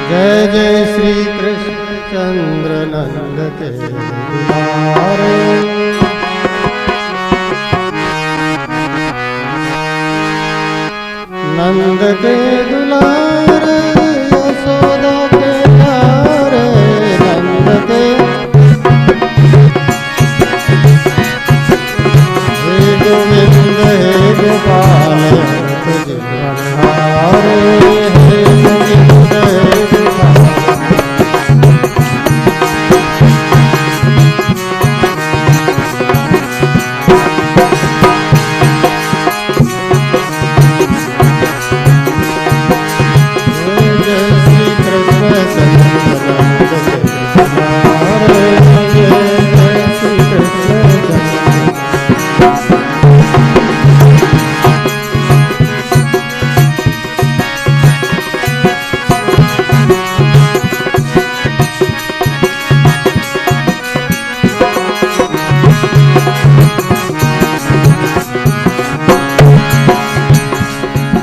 जय जय श्री कृष्ण चंद्र नंद के दुलारे, नंद के दुलारे यशोदा के प्यारे, नंद के हे गोविंद हे गोपाल तुझ बलिहारे, हे गोविंद हे गोपाल।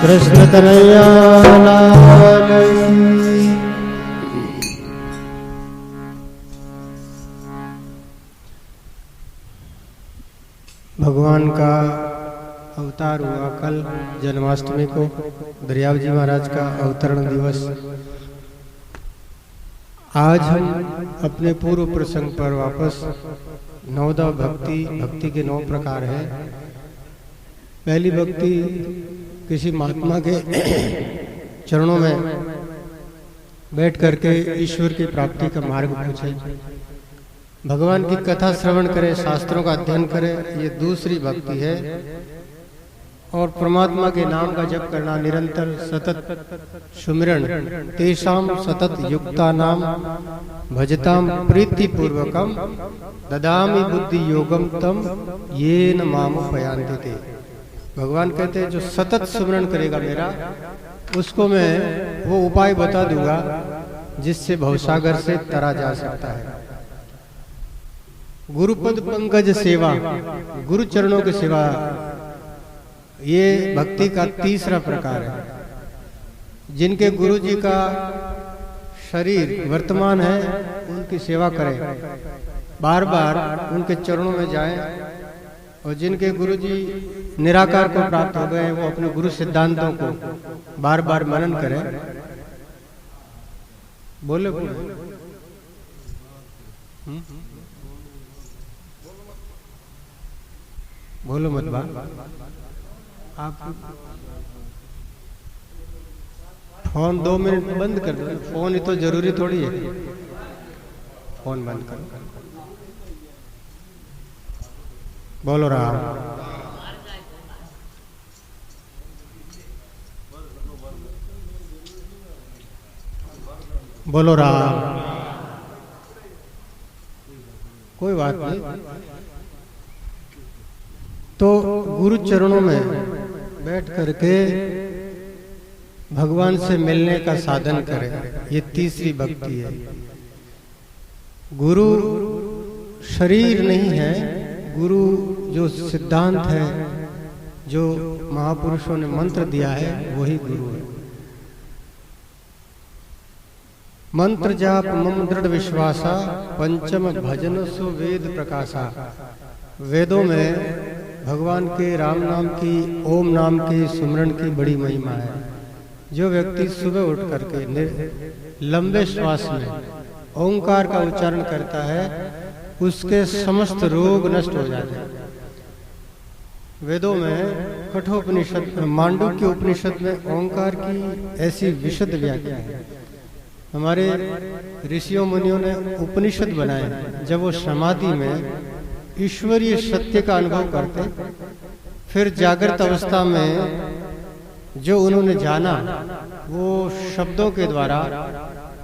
कृष्ण कन्हैया लाल की। भगवान का अवतार हुआ कल जन्माष्टमी को, दरियाव जी महाराज का अवतरण दिवस। आज हम अपने पूर्व प्रसंग पर वापस नवदा भक्ति के 9 प्रकार है। पहली भक्ति किसी महात्मा के चरणों में बैठ करके ईश्वर की प्राप्ति का मार्ग पूछे, भगवान की कथा श्रवण करे, शास्त्रों का अध्ययन करे, ये दूसरी भक्ति है। और परमात्मा के नाम का जप करना, निरंतर सतत सुमिरन, तेषाम सतत युक्ता नाम भजताम प्रीति पूर्वकम ददामि बुद्धि योगम तम येन माम उपयान्ति ते। भगवान कहते हैं जो सतत सुमिरन करेगा मेरा, उसको मैं वो उपाय बता दूंगा जिससे भवसागर से तरा जा सकता है। गुरुपद पंकज सेवा, गुरु चरणों की सेवा, ये भक्ति का तीसरा प्रकार है। जिनके गुरु जी का शरीर वर्तमान है उनकी सेवा करें, बार बार उनके चरणों में जाएं। और जिनके गुरु जी निराकार को प्राप्त हो गए, वो अपने गुरु सिद्धांतों को बार बार मनन करें। बोले बोलो मत बा आप फोन 2 मिनट बंद कर दो। फोन ही तो जरूरी थोड़ी है, फोन बंद करो। बोलो राम। बोलो राम। कोई बात नहीं। तो गुरु चरणों में बैठ करके भगवान से मिलने का साधन करें, ये तीसरी भक्ति है। गुरु शरीर नहीं है, गुरु जो सिद्धांत है, जो महापुरुषों ने मंत्र दिया है, वही गुरु है। मंत्र जाप मम दृढ़ विश्वासा, पंचम भजन सो वेद प्रकाशा। वेदों में भगवान के राम नाम की, ओम नाम की सुमरन की बड़ी महिमा है। जो व्यक्ति सुबह उठ करके लंबे श्वास में ओंकार का उच्चारण करता है, उसके समस्त रोग नष्ट हो जाते हैं। वेदों में कठोपनिषद, मांडुक्य उपनिषद में ओंकार की ऐसी विशद व्याख्या है। हमारे ऋषियों मुनियों ने उपनिषद बनाए। जब वो समाधि में ईश्वरीय सत्य का अनुभव करते, फिर जागृत अवस्था में जो उन्होंने जाना, वो शब्दों के द्वारा,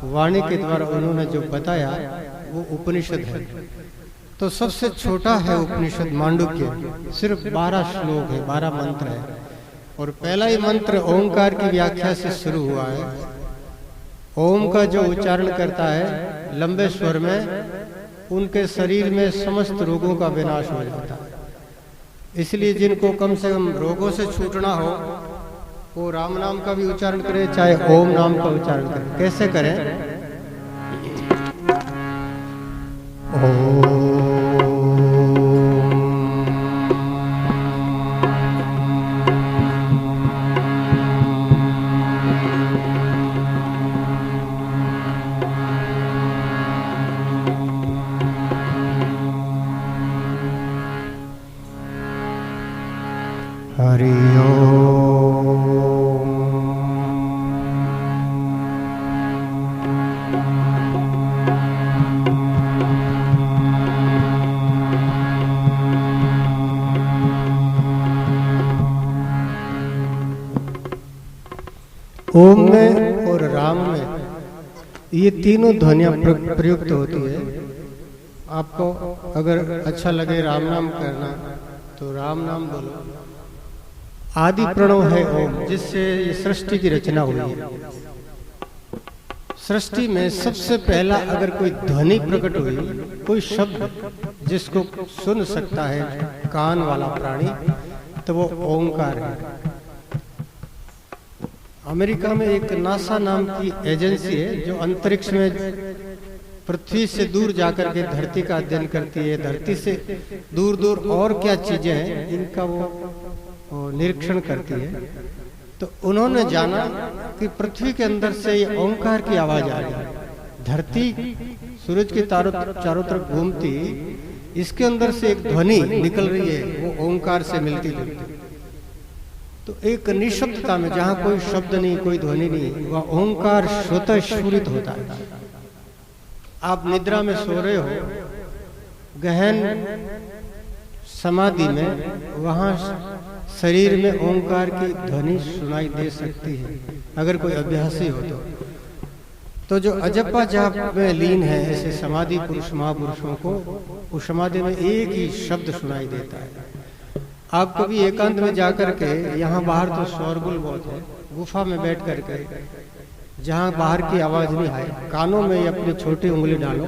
वाणी के द्वारा उन्होंने जो बताया, वो उपनिषद है। तो सबसे छोटा है उपनिषद मांडुक्य, सिर्फ 12 श्लोक है, 12 मंत्र है। और पहला ही मंत्र ओंकार की व्याख्या से शुरू हुआ है। ओम का जो उच्चारण करता है लंबे स्वर में, उनके शरीर में समस्त रोगों का विनाश हो जाता है। इसलिए जिनको कम से कम रोगों से छूटना हो, वो राम नाम का भी उच्चारण करें चाहे ओम नाम का उच्चारण करें। कैसे करें? हरि ओम में और राम में ये तीनों ध्वनियां प्रयुक्त होती है। आपको अगर अच्छा लगे राम नाम करना तो राम नाम बोलो। आदि प्रणव है ओम, जिससे ये सृष्टि की रचना हुई है। सृष्टि में सबसे पहला अगर कोई ध्वनि प्रकट हुई, कोई शब्द जिसको सुन सकता है कान वाला प्राणी, तो वो ओंकार है। अमेरिका में एक नासा नाम की एजेंसी है जो अंतरिक्ष में पृथ्वी से दूर जाकर के धरती का अध्ययन करती है। धरती से दूर दूर और क्या चीजें हैं इनका वो निरीक्षण करती है। तो उन्होंने जाना कि पृथ्वी के अंदर से ये ओंकार की आवाज आ रही है। धरती सूरज के चारों तरफ घूमती, इसके अंदर से एक ध्वनि निकल रही है, वो ओंकार से मिलती जुलती। तो एक निशब्दता में जहां कोई शब्द नहीं, कोई ध्वनि नहीं, वह ओंकार स्वतः स्फुरित होता है। आप निद्रा में सो रहे हो, गहन समाधि में, वहां शरीर में ओंकार की ध्वनि सुनाई दे सकती है अगर कोई अभ्यासी हो तो जो अजप्पा जाप में लीन है, ऐसे समाधि पुरुष महापुरुषों को उस समाधि में एक ही शब्द सुनाई देता है। आप कभी एकांत में जाकर के, यहाँ बाहर तो शोरगुल बहुत है, गुफा में बैठ करके जहाँ बाहर की आवाज नहीं आए, कानों में अपनी छोटी उंगली डालो,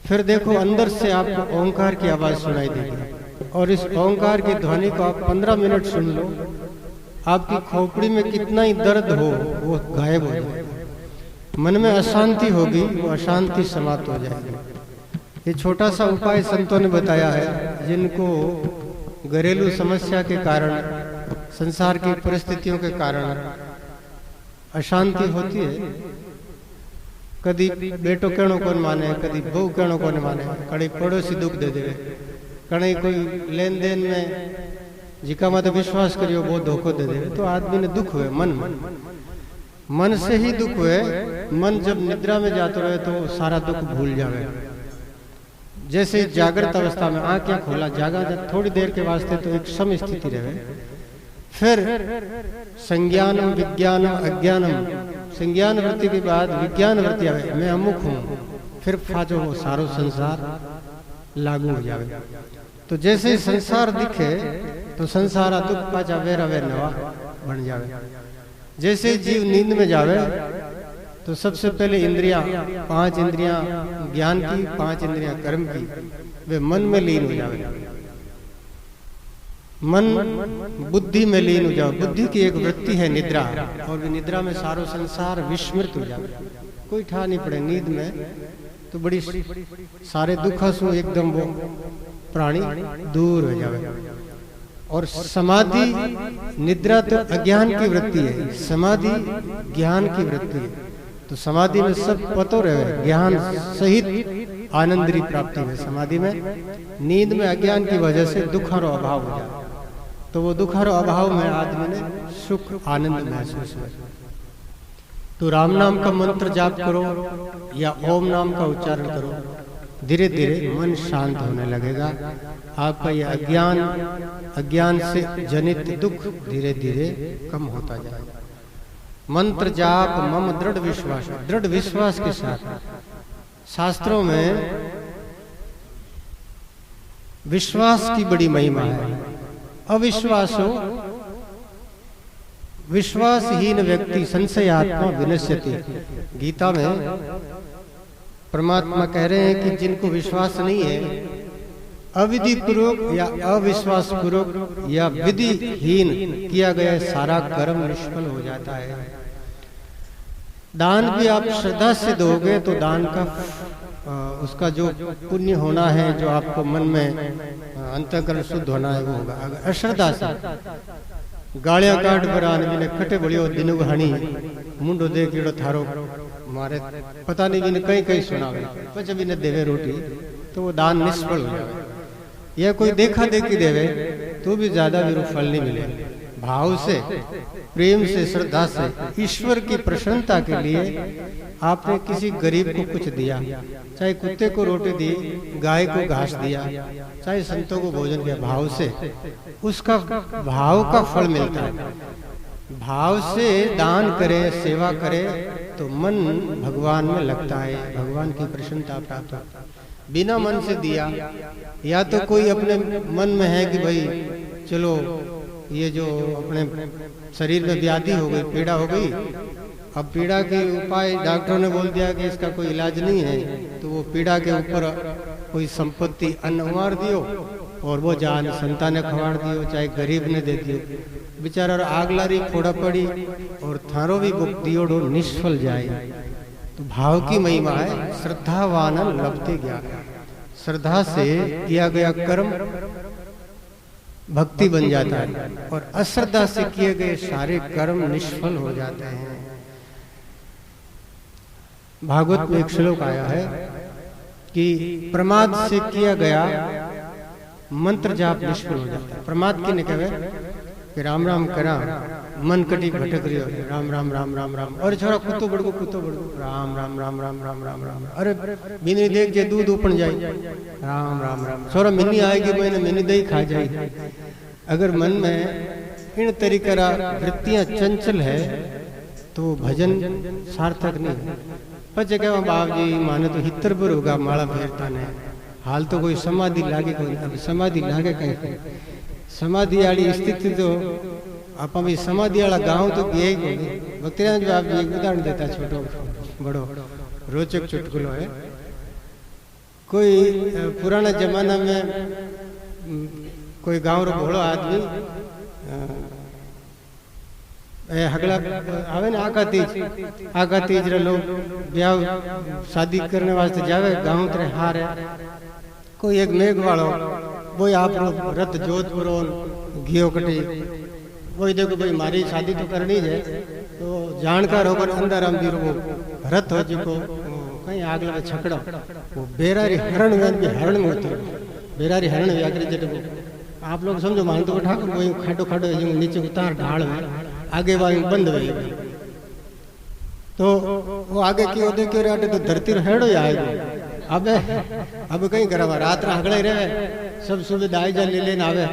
फिर देखो अंदर से आपको ओंकार की आवाज सुनाई देगी। और इस ओंकार की ध्वनि को आप 15 मिनट सुन लो, आपकी खोपड़ी में कितना ही दर्द हो वो गायब हो जाएगा। मन में अशांति होगी, वो अशांति समाप्त हो जाएगी। ये छोटा सा उपाय संतों ने बताया है। जिनको घरेलू समस्या के कारण, संसार की परिस्थितियों के कारण अशांति होती है, कदी बेटो कहणो कौन माने, कदी बहू कहणो कौन माने, कड़ी पड़ोसी दुख दे दे, कड़ी कोई लेन देन में जिका मत विश्वास करियो वो धोखो दे दे, तो आदमी ने दुख हुए मन से ही दुख हुए। मन जब निद्रा में जाते रहे तो सारा दुख भूल जावे। जैसे जागृत अवस्था में आंखें खोला, जागा थोड़ी देर के वास्ते तो एक सम स्थिति रहे, फिर संज्ञानम विज्ञानम अज्ञानम, संज्ञान वृत्ति के बाद विज्ञान वृत्ति आवे, मैं अमुक हूँ, फिर फाजो वो सारो संसार लागू हो जावे। तो जैसे ही संसार दिखे तो संसार दुख पाचा वेरा वे नवा बन जावे। जैसे जीव नींद में जावे तो सबसे पहले इंद्रियां, 5 इंद्रियां ज्ञान की, 5 इंद्रियां कर्म की, वे मन में लीन हो जावे। मन बुद्धि में लीन हो जाओ। बुद्धि की एक वृत्ति है निद्रा, और वे निद्रा में सारो संसार विस्मृत हो जावे, कोई ठा नहीं पड़े। नींद में तो बड़ी सारे दुख से एकदम वो प्राणी दूर हो जावे। और समाधि, निद्रा तो अज्ञान की वृत्ति है, समाधि ज्ञान की वृत्ति है। तो समाधि में सब पतो रहे, ज्ञान सहित आनंदरी प्राप्ति है समाधि में। नींद में अज्ञान की वजह से दुखर अभाव हो जाए, तो वो दुखर अभाव में आदमी ने सुख आनंद महसूस हुआ। तो राम नाम का मंत्र जाप करो या ओम नाम का उच्चारण करो, धीरे धीरे मन शांत होने लगेगा। आपका ये अज्ञान से जनित दुख धीरे धीरे कम होता जाएगा। मंत्र जाप मम दृढ़ विश्वास के साथ। शास्त्रों में विश्वास की बड़ी महिमा है। अविश्वास हो, विश्वासहीन व्यक्ति संशयात्मा विनश्यति। गीता में परमात्मा कह रहे हैं कि जिनको विश्वास नहीं है अविधि पूर्वक या अविश्वास पूर्वक या विधिहीन किया गया सारा कर्म निष्फल हो जाता है। दान भी आप श्रद्धा से दोगे तो दान का उसका जो पुण्य होना है, जो आपको मन में अंतःकरण शुद्ध होना है वो होगा। अगर अश्रद्धा से गालियां काट बरान भी ने कटे बड़ियो दिनु हणी मुंडो दे कीड़ो थारो मारे पता नहीं भी ने कहीं कहीं सुनावे पच भी ने देवे रोटी, तो वो दान निष्फल हो जाए। या कोई देखा देखी देवे तो भी ज्यादा भी फल नहीं मिले। भाव से, प्रेम से, श्रद्धा से, ईश्वर की प्रसन्नता के लिए आपने किसी गरीब को कुछ दिया, चाहे कुत्ते को रोटी दी, गाय को घास दिया, चाहे संतों को भोजन किया, भाव से उसका भाव का फल मिलता है। भाव से दान करे, सेवा करे तो मन भगवान में लगता है, भगवान की प्रसन्नता प्राप्त होता है। बिना मन से दिया, या तो कोई अपने मन में है कि भाई चलो ये जो अपने शरीर में व्याधि हो गई, पीड़ा हो गई, अब पीड़ा के उपाय डॉक्टरों ने बोल दिया कि इसका कोई इलाज नहीं है, तो वो पीड़ा के ऊपर कोई संपत्ति अन्न मार दियो और वो जान संतान ने खवाड़ दियो, चाहे गरीब ने दे दियो, बेचारा आग लारी फोड़ा पड़ी और थारो भी बुक दियोड़ो निष्फल जाए। तो भाव की महिमा है, श्रद्धावान लभते ज्ञान। श्रद्धा से किया गया कर्म भक्ति बन जाता है और अश्रद्धा से किए गए सारे कर्म निष्फल हो जाते हैं। भागवत में एक श्लोक आया है कि प्रमाद से किया गया मंत्र जाप निष्फल हो जाता है। प्रमाद की ने कहे कि राम राम करा मन कटी भटक रही हो, राम राम राम राम राम, और छोरा कुत्तो बड़को राम राम राम राम राम राम राम, अरे मिनी देख जे दूध उपन जाए राम राम राम, छोरा मिनी आएगी मैंने मिनी दही खा जाएगी। अगर मन में इन तरीके वृत्तियां चंचल है तो भजन सार्थक नहीं है। पचे कह बाप जी माने तो हितर पर होगा माला फेरता ने, हाल तो कोई समाधि लागे कोई, अब समाधि लागे कहीं समाधि वाली स्थिति तो आप भी समाधि वाला गांव तो यही कोई। भक्तिराज बाप जी एक उदाहरण देता, छोटो बड़ो रोचक चुटकुलो है। कोई पुराना जमाना में कोई गांव रो भोड़ो आदमी हगला आवे ना आका तीज रे लोग ब्याह शादी करने वास्ते जावे गांव तरे हारे, कोई एक मेघ वालो वो आप रथ जोधपुर घियो कटी वही देखो भाई मारी शादी तो करनी है, तो जानकार होकर अंदर हम वो रथ हो जिको कहीं आग लगे छकड़ा वो बेरारी हरण भी हरण में होती बेरारी हरण व्याकृत जट आप लोग समझो मान तो ठाकुर वही खाटो खाटो नीचे उतार ढाल में आगे वाली बंद हुई, तो वो आगे की ओदे क्यों रहे तो धरती हेड़ो ही आएगा। अब कहीं करवा रात हगड़े रहे सब सुबह दाई जा ले लेने आवे,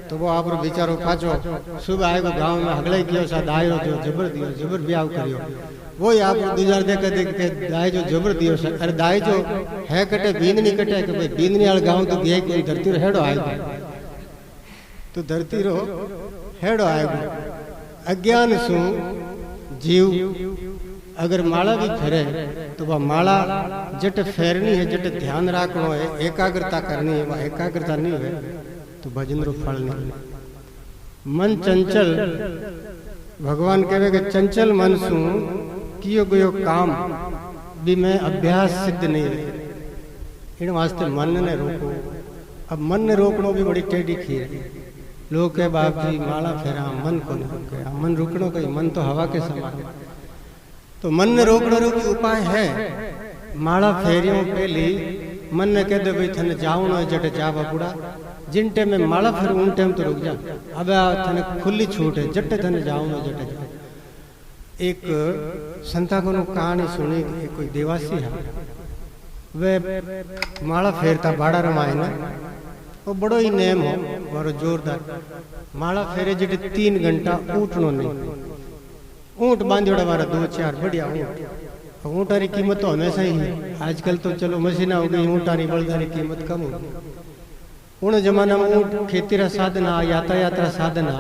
तो वो आप बेचारो पाचो सुबह आएगा गांव में हगड़े कियो सा दायो जो जबर दियो जबर ब्याह करियो, वो आप गुजार देख के दाई जो जबर दियो सा, अरे दाई जो है कटे बींदनी कटे कि भाई बींदनी वाले गांव तो गया कोई धरती हेड़ो आएगा, तो धरती रो हेड़ो आएगा। अज्ञान सु जीव अगर माला भी फेरे तो वह माला जट फेरनी है, जट ध्यान रखना है, एकाग्रता करनी है, वह एकाग्रता नहीं है तो भजन रो फल नहीं। मन चंचल भगवान कहे कि चंचल मन सु कियो गयो काम भी मैं अभ्यास सिद्ध नहीं रहे, इन वास्ते मन ने रोको। अब मन ने रोकनो भी बड़ी टेढ़ी खीर है। लोग कहे बाप जी माला फेरा मन को नहीं रोके, मन रुकनो कहीं मन तो हवा के समान है, तो मन ने रोकने की उपाय है। माला फेरियों पहली मन ने कह दे भाई थने जाओ ना जट जावा बुढ़ा, जिन टाइम में माला फेर उन टाइम तो रुक जा, अब थने खुली छूट है जट थने जाओ ना जट जा। एक संता को कहानी सुनी, कोई देवासी है वे माला फेरता बाड़ा रमाए ना, वो बड़ो ही नेम हो मारो जोरदार माला फेरे जट 3 घंटा उठनो नहीं, ऊँट बांधोड़ा वाला 2-4 बढ़िया ऊँट। ऊँटारी कीमत तो हमेशा ही है, आजकल तो चलो मशीना हो गई, ऊँटारी बलदारी कीमत कम हो गई। उन जमाना में ऊँट खेती रा साधन आ, यातायात रा साधन आ,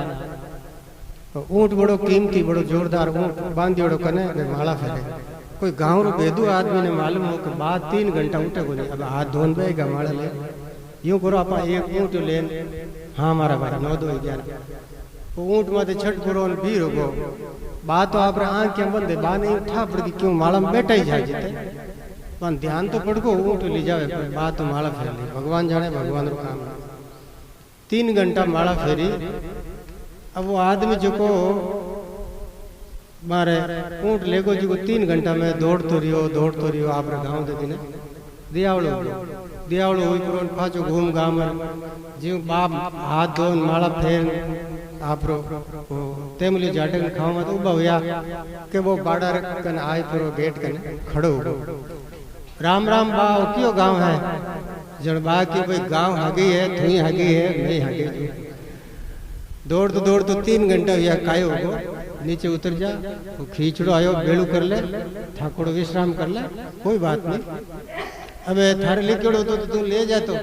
तो ऊँट बड़ो कीमती बड़ो जोरदार ऊँट बांधोड़ो कने माला फेरे। कोई गाँव रो बेदू आदमी ने मालूम हो कि बाद 3 घंटा उठे को नहीं, अब हाथ धोन बेगा माला ले यूं करो आप एक ऊँट लेन, हाँ मारा भाई 9 2 11 ऊँट माथे छठ करो भी रोगो बात तो आप आंखें बंद है बा नहीं उठा पड़ की क्यों माला में बैठा ही जाए जीते पर ध्यान तो पड़को ऊँट ले जावे बात तो माला फेर ली भगवान जाने भगवान रो काम 3 घंटा माला फेरी। अब वो आदमी जो को मारे ऊँट लेगो जो 3 घंटा में दौड़तो रियो आप गाँव दे दिन दियावड़ो हुई पुरोन पाछो घूम गाम जीव बाप हाथ धोन माला फेर आप रो तेमली जाटक खाओ मत उबा हुआ के वो बाड़ा कन आए पुरो गेट कन खड़ो राम राम बा क्यों गांव है जड़ बा की भाई गांव हागी है थुई हागी है मैं हागी दौड़ तो 3 घंटा हुआ कायो हो नीचे उतर जा वो खींचड़ो आयो बेड़ू कर ले ठाकुर विश्राम कर ले कोई बात नहीं। अबे थारे लिखियोड़ो तो तू ले जा तो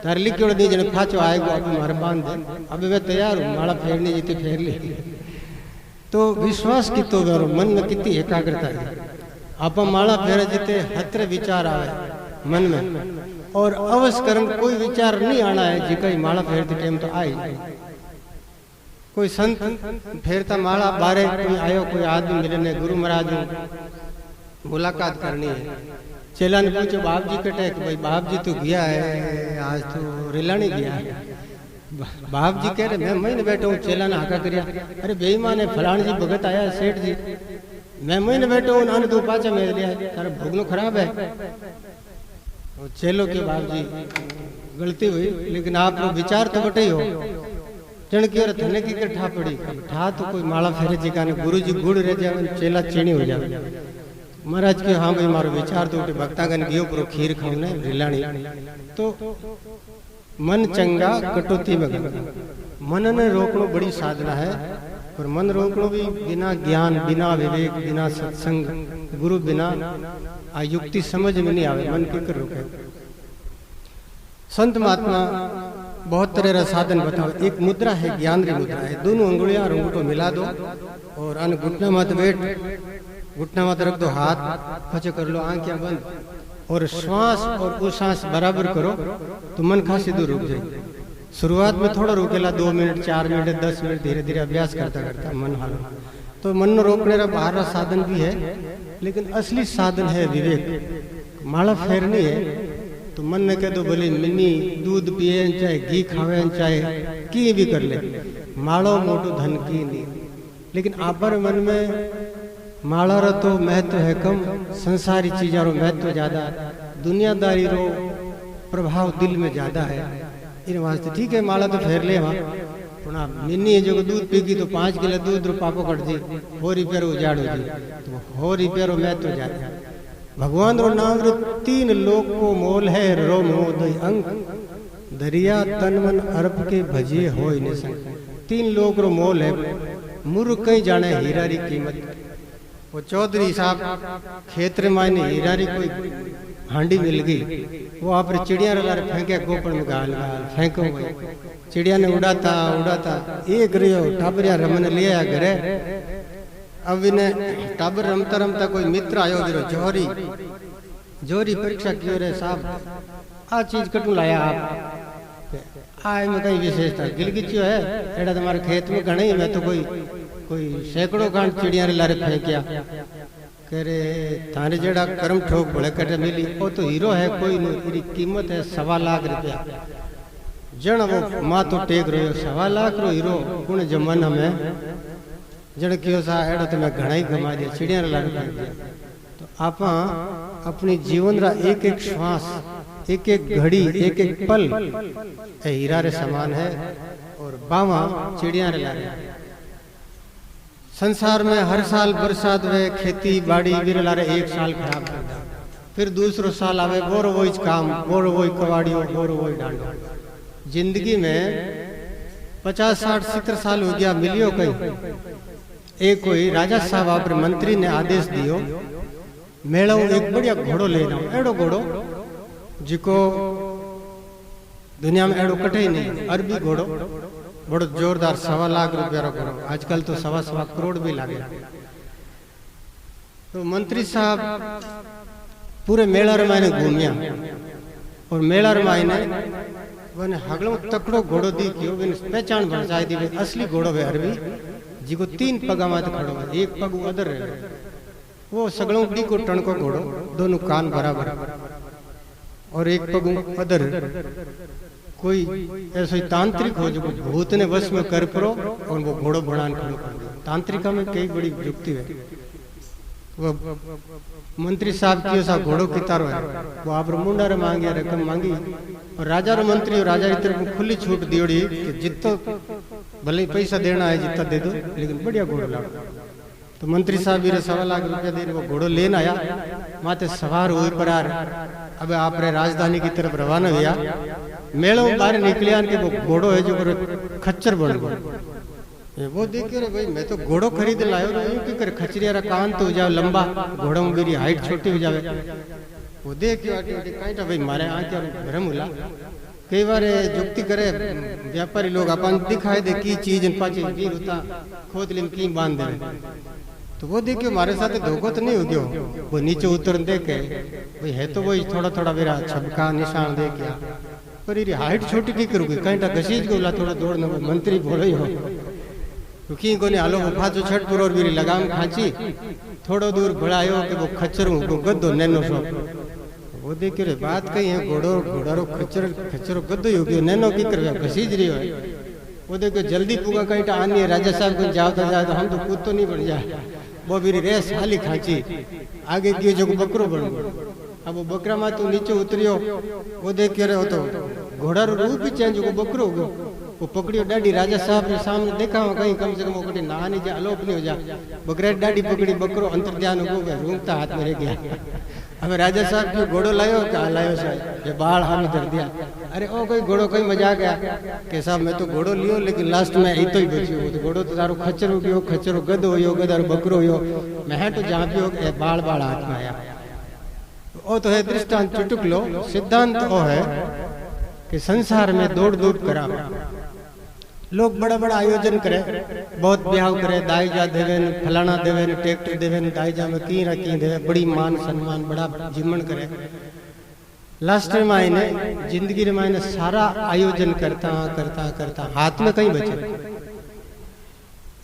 थारे लिखियोड़ो नहीं जने फाचो आएगो अब मारे बांध दे अबे मैं तैयार हूँ माला फेरने जीती फेर ली। तो विश्वास कितो करो मन में कितनी एकाग्रता है आप माला फेरे जीते हतरे विचार आवे मन में और अवश्य कर्म कोई विचार नहीं आना है जी कई माला फेरते टाइम तो आई कोई संत फेरता माला बारे कोई आयो कोई आदमी मिलने गुरु महाराज मुलाकात करनी है चेला ने पूछो बाप जी कटे कि भाई बाप जी तो गया है आज तो रिलानी गया है बाप जी कह रहे मैं बैठा हूँ चेला ने हाका करिया अरे बेईमान है फलान जी भगत आया सेठ जी मैं बैठा हूँ नान तो पाचा में लिया तारा भोगनो खराब है चेलो के बाप जी गलती हुई लेकिन आप लोग विचार तो बटे ही हो जन की और थने की ठा पड़ी ठा तो कोई माला फेरे जी का गुरु जी गुड़ रह जाए चेला चीनी हो जाए महाराज के हाँ भाई मारो विचार तो उठे भक्तागन गयो पुरो खीर खाने रिलानी तो मन चंगा कटौती में मन ने रोकनो बड़ी साधना है पर मन रोकनो भी बिना ज्ञान बिना विवेक बिना सत्संग गुरु बिना आ युक्ति समझ में नहीं आवे मन के कर रोके। संत महात्मा बहुत तरह का साधन बताओ एक मुद्रा है ज्ञान मुद्रा है दोनों अंगुलियां और अंगूठों मिला दो और अन घुटना मत बैठ घुटना मत रख दो हाथ पचे कर लो आंखें बंद और श्वास और उच्छ्वास बराबर करो तो मन खासी दूर रुक जाए। शुरुआत में थोड़ा रुकेला 2 मिनट 4 मिनट 10 मिनट धीरे धीरे अभ्यास करता करता मन हालो तो मन न रोकने का बाहर साधन भी है लेकिन असली साधन है विवेक। माला फेरनी है तो मन ने कह दो बोले मिनी दूध पिए चाहे घी खावे चाहे की भी कर ले मालो मोटो धन की नहीं लेकिन आपर मन में माला रो तो महत्व है कम संसारी चीजा रो महत्व ज्यादा दुनियादारी रो प्रभाव दिल में ज्यादा है इन वास्ते ठीक है माला तो फेर ले वहाँ मिनी जो दूध पीगी तो 5 किलो दूध रो पापो कट जी हो रिपेयर उजाड़ो जी तो हो रिपेयर महत्व ज्यादा भगवान रो नाम रो 3 लोक को मोल है रो मोदय अंक दरिया तन मन अर्प के भजिए हो ने संग 3 लोक रो मोल है मुर कई जाने हीरा री कीमत वो चौधरी साहब खेत्र मायने हीरा री कोई हांडी मिल गई वो आप चिड़िया लारे फेंके गोपड़ में गाल गाल फेंको भाई चिड़िया ने उड़ाता एक रियो टाबरिया रमन लिया घरे अब इन्हें टाबर रमता रमता कोई मित्र आयो गिरो जोरी परीक्षा क्यों रे साहब आ चीज कटू लाया आप आए में कई विशेषता गिलगिच्यो है एड़ा तुम्हारे खेत में घणे मैं तो कोई सैकड़ों कांड चिड़िया लारे फेंकिया कह रे थारे जेड़ा कर्म ठोक बड़े कटे मिली वो तो हीरो है कोई नहीं कीमत है 1.25 लाख रुपया जन वो माँ तो टेक रहो 1.25 लाख रो हीरो कुण जमाना में जन क्यों सा एड़ा तो मैं घना ही कमा दिया चिड़िया लारे फेंक दिया। तो आप अपनी जीवन रा एक एक श्वास एक एक घड़ी एक एक पल हीरा रे समान है और बावा चिड़िया रे लारे संसार में हर साल बरसात वे खेती बाड़ी वीर लारे 1 साल खराब करता फिर दूसरो साल आवे बोर वही काम बोर वही कवाड़ियों बोर वही डांडो जिंदगी में 50 60 70 साल हो गया मिलियो कहीं एक कोई राजा साहब आप मंत्री ने आदेश दियो मेड़ो एक बढ़िया घोड़ो लेना एड़ो घोड़ो जिको दुनिया में एड़ो कटे ही नहीं अरबी घोड़ो बड़ो जोरदार 1.25 लाख रुपया रो घोड़ो आजकल तो 1.25 करोड़ भी लागे। तो मंत्री साहब पूरे मेला रे मायने घूमिया और मेला रे मायने वने हगलो तकड़ो घोड़ो दी क्यों बिन पहचान बन जाए दी असली घोड़ो है अरबी जिको 3 पगा मात खड़ो है, एक पग अदर है, वो सगलों डी को टण को घोड़ो, दोनों कान बराबर और एक पग अदर। कोई ऐसा ही तांत्रिक हो जो भूत ने वश में कर परो और वो घोड़ो बनान खड़ो कर दो। तांत्रिका में कई बड़ी युक्ति है। वो मंत्री साहब की सा घोड़ो कितारो है, वो आप मुंडा रे मांगी रकम मांगी और राजा रो मंत्री और राजा की तरफ खुली छूट दियोड़ी कि जितो भले पैसा देना है जितना दे दो, लेकिन बढ़िया घोड़ो लाओ। तो मंत्री साहब भी 1.25 लाख रुपया दे वो घोड़ो लेन आया, माते सवार हुए पर अब आप राजधानी की तरफ रवाना हुआ। मेलों बाहर निकलिया कि वो घोड़ो है जो खच्चर बन गया। वो देख के भाई मैं तो घोड़ो खरीद लायो यूं कर खचरिया रा कान तो हो जाए लंबा, घोड़ो में मेरी हाइट छोटी हो जावे। वो देख के काइटा भाई मारे आके भरम होला। कई बार जुक्ति करे व्यापारी लोग अपन दिखाए दे की चीज पाची वीर होता खोद लिम की बांध दे। तो वो देख के हमारे साथ धोखा तो नहीं हो गयो। वो नीचे उतर दे के भाई है तो वही थोड़ा थोड़ा मेरा छबका निशान दे के पर ये हाइट छोटी की करूँगी कहीं घसीज गोला थोड़ा दौड़ना। मंत्री बोलो ही हो क्योंकि कोने हालो वफा जो छठ पर और मेरी लगाम खांची थोड़ा दूर बढ़ायो कि वो खच्चरू को गद्दो नैनो सो। वो देख के बात कही है घोड़ो घोड़ारो खच्चर खच्चरो गद्दो हो गयो नैनो की कर घसीज रही है। वो देखो जल्दी पुगा कहीं आनी है राजा साहब को जाओ तो हम तो कूद तो नहीं बन जाए। वो मेरी रेस हाली खांची आगे की जो बकरो बन गयो। अब वो बकरा में तू नीचे उतरियो वो देख के रहो तो घोड़ा रो रूप ही चेंज हो बकरो हो गयो। वो पकड़ियो डाडी राजा साहब ने सामने देखा हो कहीं कम से कम वो ना नहीं जा अलोप नहीं हो जा। बकरा डाडी पकड़ी बकरो अंतर ध्यान हो गया रूंगता हाथ में रह गया। अब राजा साहब क्यों घोड़ो लायो क्या लायो साहब ये बाल हाथ में धर दिया। अरे ओ कोई घोड़ो कोई मजाक गया कि साहब मैं तो घोड़ो लियो लेकिन लास्ट में ही तो ही बचियो। तो घोड़ो तो तारो खच्चर हो गयो खच्चरो गद हो गदारो बकरो हो मैं तो जहाँ भी हो बाल बाल हाथ में आया। ओ तो है दृष्टांत चुटुक लो। सिद्धांत ओ है कि संसार में दौड़ दौड़ करा लोग बड़ा बड़ा आयोजन करे बहुत ब्याह करे दाईजा देवेन फलाना देवेन ट्रैक्टर देवेन दाईजा में की रखी देवे बड़ी मान सम्मान बड़ा जिमन करे। लास्ट में आईने जिंदगी में आईने सारा आयोजन करता करता करता हाथ में कहीं बचे।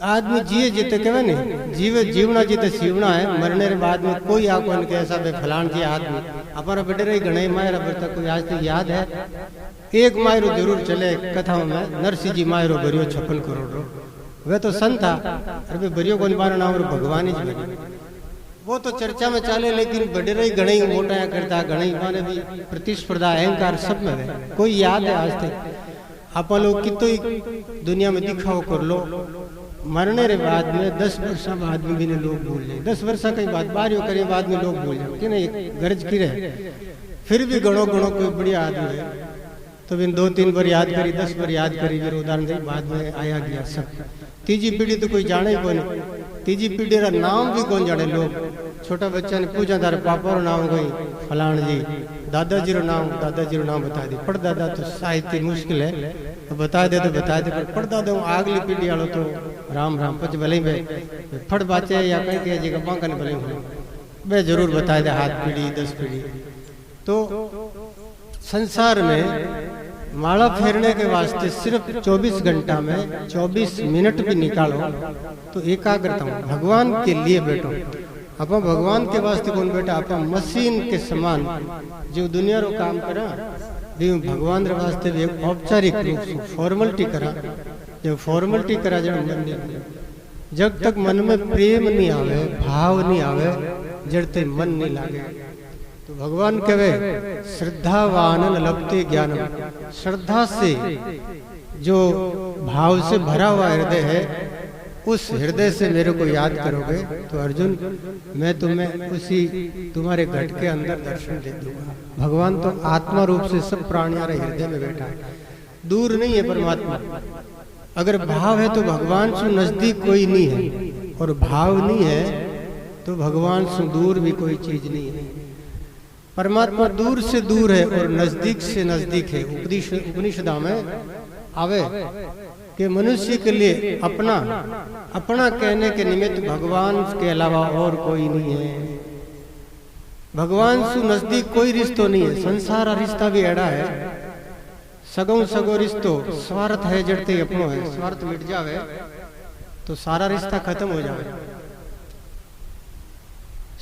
आदमी जिए जीते कहे नहीं जीवे जीवना जीते सीवना है मरने के बाद में कोई आपको कैसा बे फलान जी आदमी अपना बेटे रही गणे मायरा बरता कोई आज तक याद है। एक मायरो जरूर चले कथा में नरसिंह जी मायरो भरियो 56 करोड़ रो वे तो संत था अरे भरियो कौन बार नाम भगवान ही भरी वो तो चर्चा में चले। लेकिन बड़े रही गणे मोटा करता गणे माने भी प्रतिस्पर्धा अहंकार सब में है कोई याद है आज तक आप लोग कितो ही दुनिया में दिखाओ कर लो मरने के बाद में 10 वर्ष बाद में भी लोग भूल जाए 10 वर्ष कई बात बारियों करे बाद में लोग भूल जाए कि नहीं गरज की रहे फिर भी गणो गणो कोई बढ़िया आदमी है तो बिन 2-3 बार याद करी 10 बार याद करी फिर उदाहरण दे बाद में आया गया सब। तीजी पीढ़ी तो कोई जाने ही कौन तीजी पीढ़ी का नाम भी कौन जाने। लोग छोटा बच्चा ने पूछा तारे पापा रो नाम कोई फलान जी दादाजी रो नाम बता दी पढ़ दादा तो साहित्य मुश्किल है तो बता दे पर पढ़ दादा आगली पीढ़ी वालों तो राम राम पच भले में फट बाचे या कहीं के जगह बांका ने भले वे जरूर बता दे हाथ पीढ़ी 10 पीढ़ी। तो संसार में माला फेरने के वास्ते सिर्फ 24 घंटा में 24 मिनट भी निकालो तो एकाग्रता भगवान के लिए बैठो। आप भगवान के वास्ते कौन बैठा आप मशीन के समान जो दुनिया रो काम करा भगवान रे वास्ते भी एक औपचारिक रूप से फॉर्मेलिटी करा जो फॉर्मेलिटी करा जब मन नहीं जब तक मन में प्रेम नहीं आवे भाव नहीं आवे जब तक मन नहीं लागे। तो भगवान कहे श्रद्धावान लभते ज्ञानम श्रद्धा से जो भाव से भरा हुआ हृदय है उस हृदय से मेरे को याद करोगे तो अर्जुन मैं तुम्हें उसी तुम्हारे घट के अंदर दर्शन दे दूंगा। भगवान तो आत्मा रूप से सब प्राणियों के हृदय में बैठा है दूर नहीं है परमात्मा। अगर भाव है तो भगवान से नजदीक कोई नहीं है और भाव नहीं है तो भगवान से दूर भी कोई चीज नहीं है। परमात्मा दूर से दूर है और नजदीक से नजदीक है। उपनिषदा में आवे कि मनुष्य के लिए अपना कहने के निमित्त भगवान के अलावा और कोई नहीं है। भगवान से नजदीक कोई रिश्तो नहीं है। संसार रिश्ता भी एड़ा है सगों सगो रिश्तो स्वार्थ है जड़ते अपनो है, स्वार्थ मिट जावे तो सारा रिश्ता खत्म हो जावे।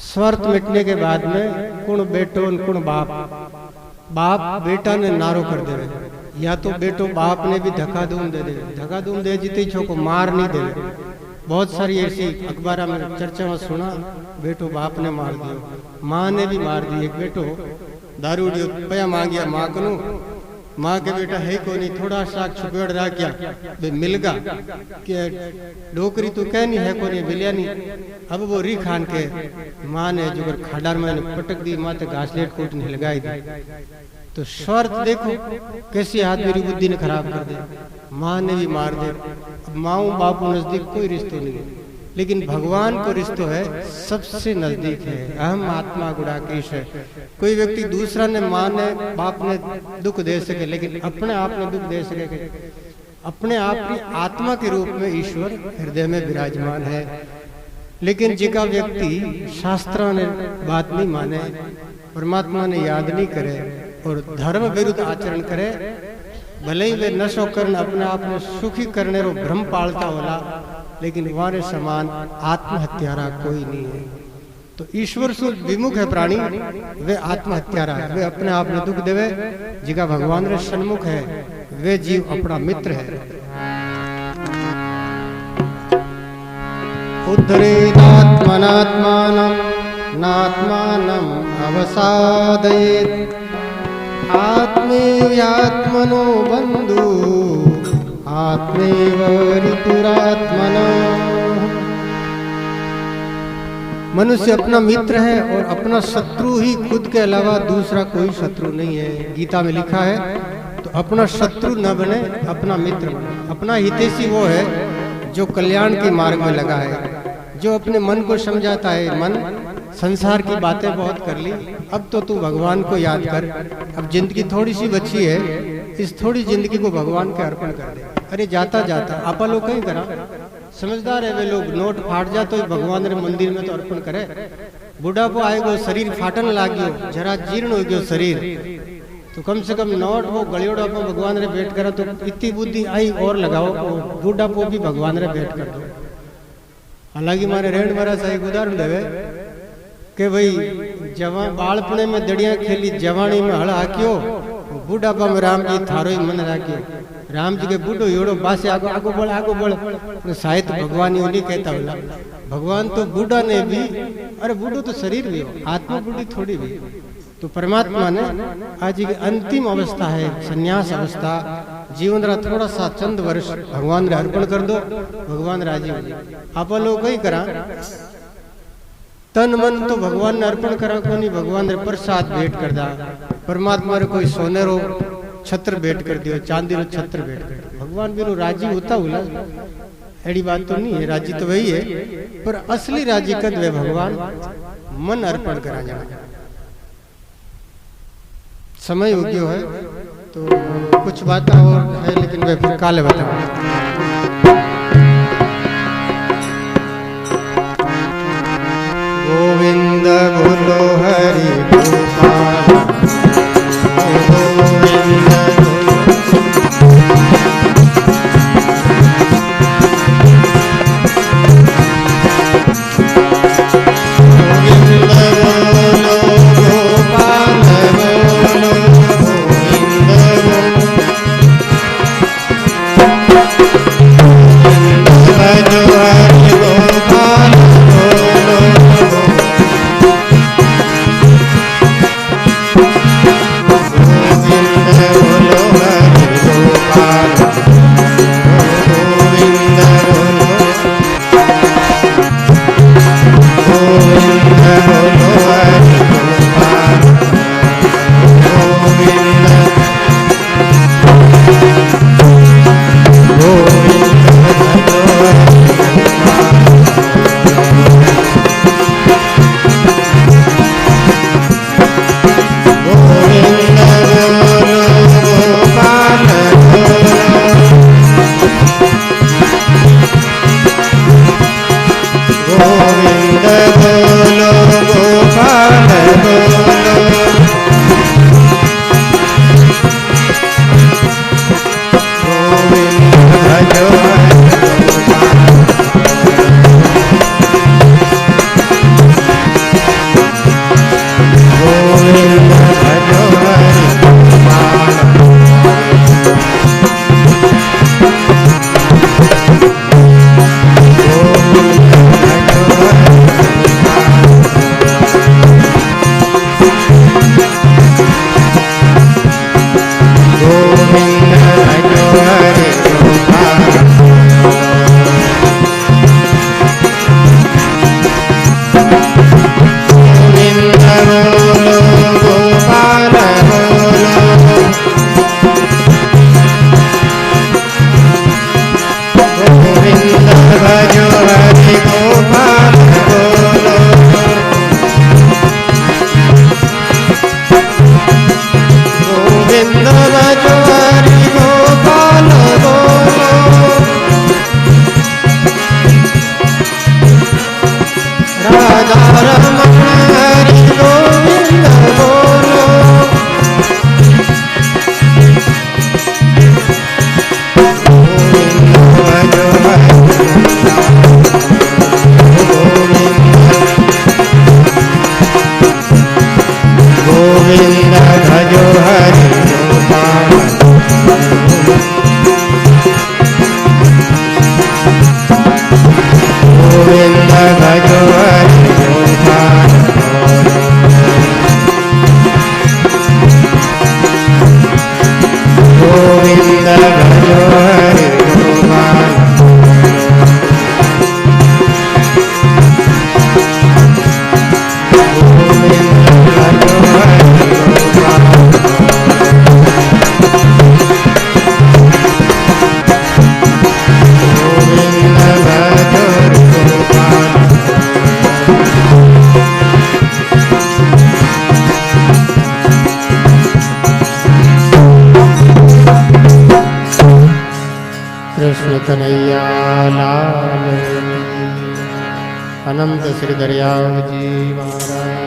स्वार्थ मिटने के बाद में कुण बेटो कुण बाप, बाप बेटा ने नारो कर देवे, या तो बेटो बाप ने भी धक्का धूम दे दे, धक्का धूम दे जीते छो को मार नहीं देवे। बहुत सारी ऐसी अखबार में चर्चा में सुना, बेटो बाप ने मार दियो, माँ ने भी मार दी। एक बेटो दारू उड़ियो पया मांगिया माँ को, माँ के बेटा है को नहीं, थोड़ा सा छुपेड़ रहा क्या बे मिलगा के डोकरी तो कह नहीं है को नहीं मिलिया नहीं। अब वो री खान के माँ ने जो खाडार में पटक दी, माँ ते घासलेट कूट नहीं लगाई दी। तो स्वार्थ देखो कैसी हाथ मेरी बुद्धि ने खराब कर दे, माँ ने भी मार दे। अब माँ बापू नजदीक कोई रिश्तो नहीं है, लेकिन भगवान को रिश्तो है सबसे नजदीक है। अहम आत्मा गुणाकेश है। कोई व्यक्ति दूसरा ने माँ ने बाप ने दुख दे सके, लेकिन अपने आप ने दुख दे सके। अपने आप की आत्मा के रूप में ईश्वर हृदय में विराजमान है। लेकिन जिका व्यक्ति शास्त्रों ने बात नहीं माने, परमात्मा ने याद नहीं करे और धर्म विरुद्ध आचरण करे, भले ही वे नशो करने अपने आप में सुखी करने रो भ्रम पालता होला, लेकिन वारे समान आत्महत्यारा कोई नहीं है। तो ईश्वर से विमुख है प्राणी, वे आत्महत्यारा है। वे अपने आप में दुख देवे, जिका भगवान रे सन्मुख है वे जीव अपना मित्र है। उद्धरेदात्मनात्मानं नात्मानं अवसादयेत्, आत्मेव्यात्मनो बन्धु आत्मेव ऋतुरात्मना। मनुष्य अपना मित्र है और अपना शत्रु ही खुद के अलावा दूसरा कोई शत्रु नहीं है। गीता में लिखा है, तो अपना शत्रु न बने, अपना मित्र बने। अपना हितैषी वो है जो कल्याण के मार्ग में लगा है, जो अपने मन को समझाता है। मन संसार की बातें बहुत कर ली, अब तो तू भगवान को याद कर। अब जिंदगी थोड़ी सी बची है, इस थोड़ी जिंदगी को भगवान के अर्पण कर दे। अरे जाता जाता आपा लोग कहीं करा, समझदार है वे लोग, नोट फाट जा तो भगवान रे मंदिर में तो अर्पण करे। बुढ़ापो आएगो, शरीर फाटन लागियो, जरा जीर्ण हो गयो शरीर, तो कम से कम नोट वो गलियोड़ा पर भगवान रे भेंट करा, तो इतनी बुद्धि आई और लगाओ, बुढ़ापो भी भगवान रे भेंट कर दो। हालांकि मारे रेण महाराज साहब उदाहरण देवे कि भाई जवान बालपणे में दड़िया खेली, जवानी में हल हाकियो, बुढ़ापा में राम जी थारो ही मन राखियो। राम जी के बूढ़ो योड़ो बासे आगो आगो बढ़ शायद भगवान यूं नहीं कहता बोला, भगवान तो बूढ़ा ने भी, अरे बूढ़ो तो शरीर भी हो, आत्मा बूढ़ी थोड़ी भी। तो परमात्मा ने आज की अंतिम अवस्था है संन्यास अवस्था, जीवन रा थोड़ा सा चंद वर्ष भगवान रे अर्पण कर दो, भगवान राजी हो जाए। आप लोग कहीं करा तन मन तो भगवान ने अर्पण करा को नहीं, भगवान रे प्रसाद भेंट कर दा। परमात्मा रे कोई सोने रो छत्र भेंट कर दियो, चांदी रो छत्र भेंट कर दियो, भगवान भी राजी होता हुआ। ऐडी बात तो नहीं है, राजी तो वही है, पर असली राजी कद वे भगवान मन अर्पण करा जाना। समय हो गयो है तो कुछ बातें और है, लेकिन वे फिर काले बताऊंगा। गोविंद बोलो हरि गोपाल, गोविंद राधा रमण हरि गोविंद बोलो। गोविंद भजो हरि गोपाल। गोविंद भजो हरि गोपाल। गोविंद भजो हरि गोपाल। कृष्ण कन्हैया लाल। अनंत श्री दरियाव जी महाराज।